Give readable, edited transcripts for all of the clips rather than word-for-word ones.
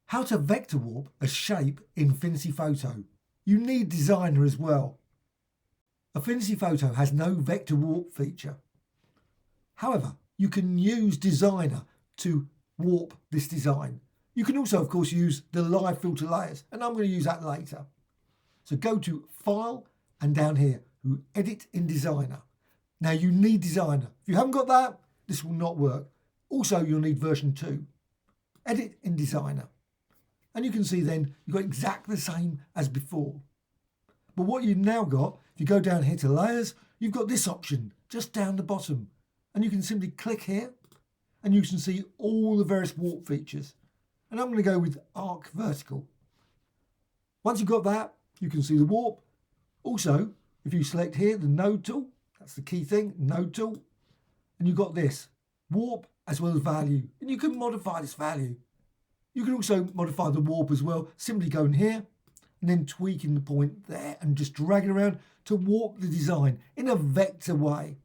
How to vector warp a shape in Affinity Photo. You need Designer as well. Affinity Photo has no vector warp feature. However, you can use Designer to warp this design. You can also, of course, use the live filter layers, and I'm going to use that later. So go to File and down here, Edit in Designer. Now you need Designer. If you haven't got that, this will not work. Also, you'll need version 2. Edit in Designer. And you can see then you've got exactly the same as before. But what you've now got, if you go down here to Layers, you've got this option just down the bottom. And you can simply click here and you can see all the various warp features. And I'm going to go with Arc Vertical. Once you've got that, you can see the warp. Also, if you select here the Node tool, that's the key thing, Node tool, and you've got this, warp as well as value. And you can modify this value. You can also modify the warp as well, simply going here and then tweaking the point there and just dragging around to warp the design in a vector way.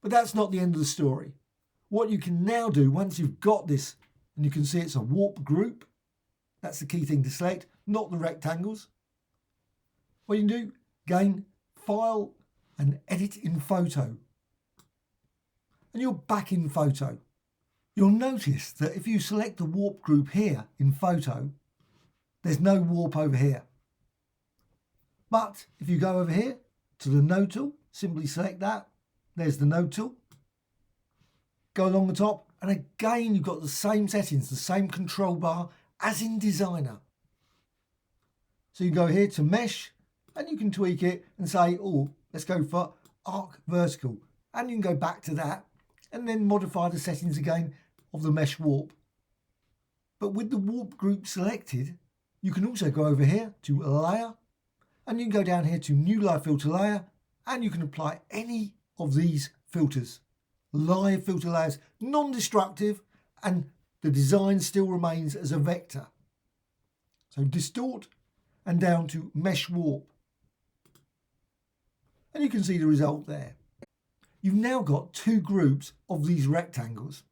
But that's not the end of the story. What you can now do once you've got this, and you can see it's a warp group, that's the key thing to select, not the rectangles. What you can do, again, File and Edit in Photo. And you're back in Photo. You'll notice that if you select the warp group here in Photo, there's no warp over here. But if you go over here to the Node tool, simply select that. There's the Node tool. Go along the top, and again you've got the same settings, the same control bar as in Designer. So you go here to Mesh, and you can tweak it and say, oh, let's go for Arc Vertical. And you can go back to that and then modify the settings again of the mesh warp. But with the warp group selected, you can also go over here to Layer, and you can go down here to New Live Filter Layer, and you can apply any of these filters. Live filter layers, non-destructive, and the design still remains as a vector. So Distort and down to Mesh Warp. And you can see the result there. You've now got two groups of these rectangles.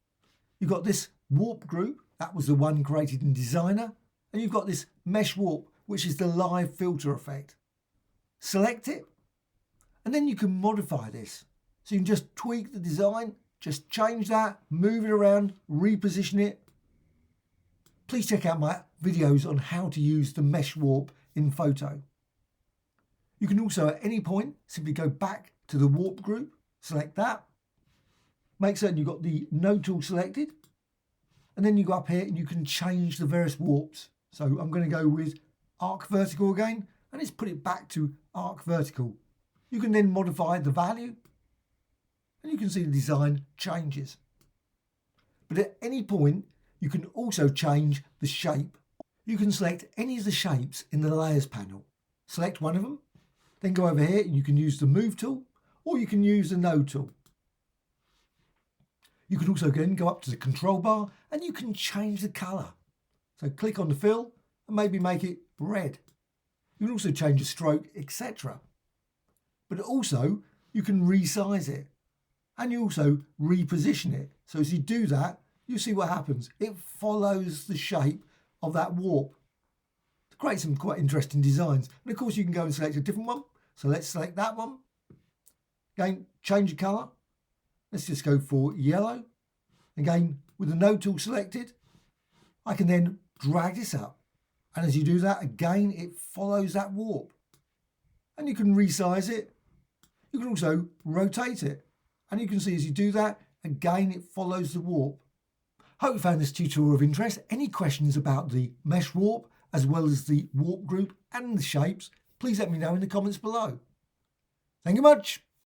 You've got this warp group, that was the one created in Designer, and you've got this mesh warp, which is the live filter effect. Select it, and then you can modify this. So you can just tweak the design, just change that, move it around, reposition it. Please check out my videos on how to use the mesh warp in Photo. You can also at any point simply go back to the warp group, select that, make certain you've got the Node tool selected, and then you go up here and you can change the various warps. So I'm going to go with Arc Vertical again, and let's put it back to Arc Vertical. You can then modify the value, and you can see the design changes. But at any point, you can also change the shape. You can select any of the shapes in the Layers panel. Select one of them, then go over here and you can use the Move tool, or you can use the Node tool. You can also again go up to the control bar and you can change the colour. So click on the fill and maybe make it red. You can also change the stroke, etc. But also you can resize it and you also reposition it. So as you do that, you see what happens. It follows the shape of that warp to create some quite interesting designs. And of course you can go and select a different one. So let's select that one. Again, change the colour. Let's just go for yellow. Again, with the Node tool selected, I can then drag this up. And as you do that, again, it follows that warp. And you can resize it. You can also rotate it. And you can see as you do that, again, it follows the warp. Hope you found this tutorial of interest. Any questions about the mesh warp, as well as the warp group and the shapes, please let me know in the comments below. Thank you much.